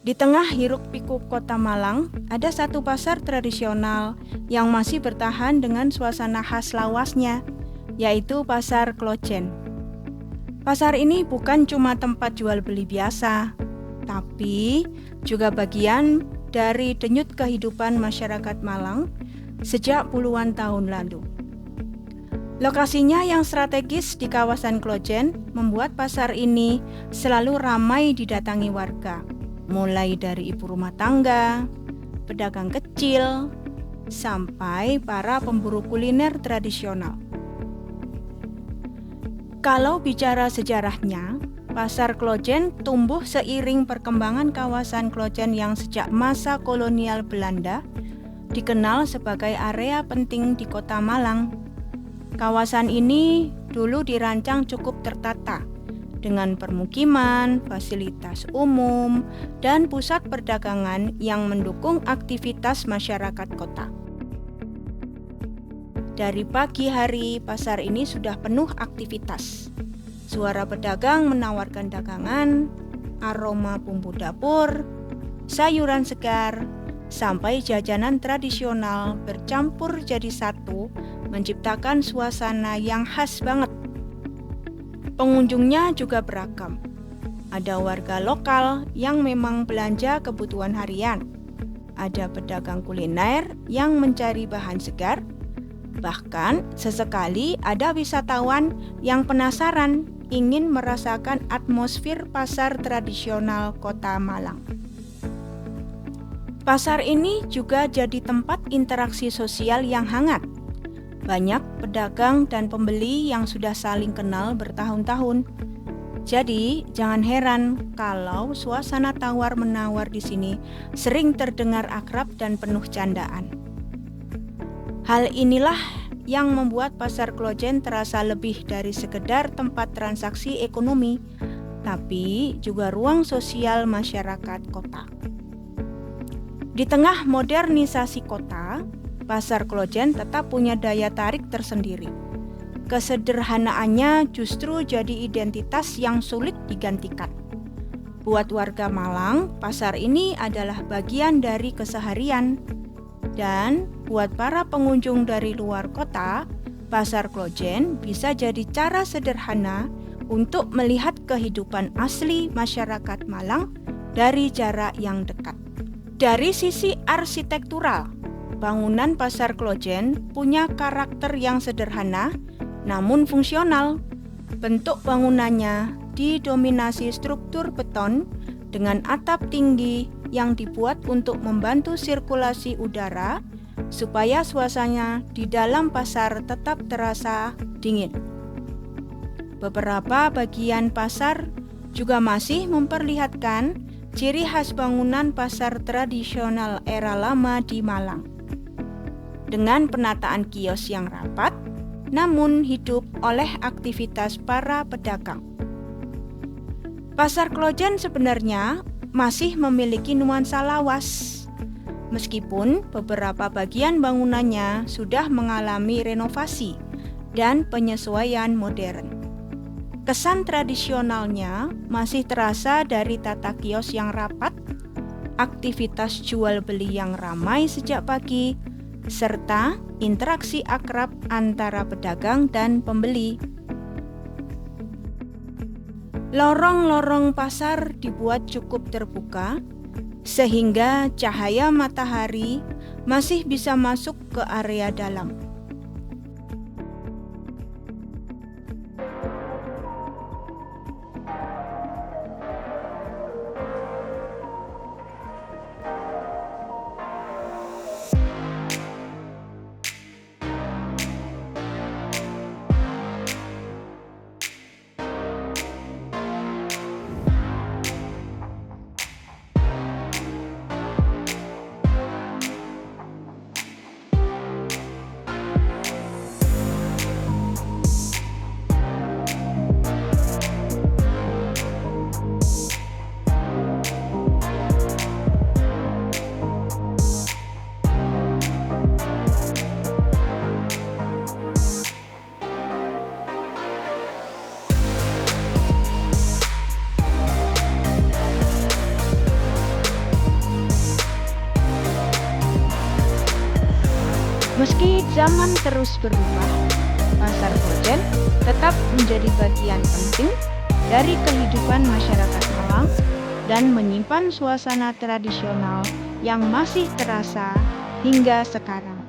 Di tengah hiruk-pikuk kota Malang, ada satu pasar tradisional yang masih bertahan dengan suasana khas lawasnya, yaitu Pasar Klojen. Pasar ini bukan cuma tempat jual beli biasa, tapi juga bagian dari denyut kehidupan masyarakat Malang sejak puluhan tahun lalu. Lokasinya yang strategis di kawasan Klojen membuat pasar ini selalu ramai didatangi warga, mulai dari ibu rumah tangga, pedagang kecil, sampai para pemburu kuliner tradisional. Kalau bicara sejarahnya, Pasar Klojen tumbuh seiring perkembangan kawasan Klojen yang sejak masa kolonial Belanda dikenal sebagai area penting di kota Malang. Kawasan ini dulu dirancang cukup tertata dengan permukiman, fasilitas umum, dan pusat perdagangan yang mendukung aktivitas masyarakat kota. Dari pagi hari, pasar ini sudah penuh aktivitas. Suara pedagang menawarkan dagangan, aroma bumbu dapur, sayuran segar, sampai jajanan tradisional bercampur jadi satu, menciptakan suasana yang khas banget. Pengunjungnya juga beragam. Ada warga lokal yang memang belanja kebutuhan harian. Ada pedagang kuliner yang mencari bahan segar. Bahkan sesekali ada wisatawan yang penasaran ingin merasakan atmosfer pasar tradisional kota Malang. Pasar ini juga jadi tempat interaksi sosial yang hangat. Banyak pedagang dan pembeli yang sudah saling kenal bertahun-tahun. Jadi, jangan heran kalau suasana tawar-menawar di sini sering terdengar akrab dan penuh candaan. Hal inilah yang membuat Pasar Klojen terasa lebih dari sekedar tempat transaksi ekonomi, tapi juga ruang sosial masyarakat kota. Di tengah modernisasi kota, Pasar Klojen tetap punya daya tarik tersendiri. Kesederhanaannya justru jadi identitas yang sulit digantikan. Buat warga Malang, pasar ini adalah bagian dari keseharian. Dan buat para pengunjung dari luar kota, Pasar Klojen bisa jadi cara sederhana untuk melihat kehidupan asli masyarakat Malang dari jarak yang dekat. Dari sisi arsitektural, bangunan Pasar Klojen punya karakter yang sederhana namun fungsional. Bentuk bangunannya didominasi struktur beton dengan atap tinggi yang dibuat untuk membantu sirkulasi udara supaya suasana di dalam pasar tetap terasa dingin. Beberapa bagian pasar juga masih memperlihatkan ciri khas bangunan pasar tradisional era lama di Malang. Dengan penataan kios yang rapat, namun hidup oleh aktivitas para pedagang. Pasar Klojen sebenarnya masih memiliki nuansa lawas. Meskipun beberapa bagian bangunannya sudah mengalami renovasi dan penyesuaian modern. Kesan tradisionalnya masih terasa dari tata kios yang rapat, aktivitas jual beli yang ramai sejak pagi, serta interaksi akrab antara pedagang dan pembeli. Lorong-lorong pasar dibuat cukup terbuka, sehingga cahaya matahari masih bisa masuk ke area dalam. Meski zaman terus berubah, Pasar Kojen tetap menjadi bagian penting dari kehidupan masyarakat Malang dan menyimpan suasana tradisional yang masih terasa hingga sekarang.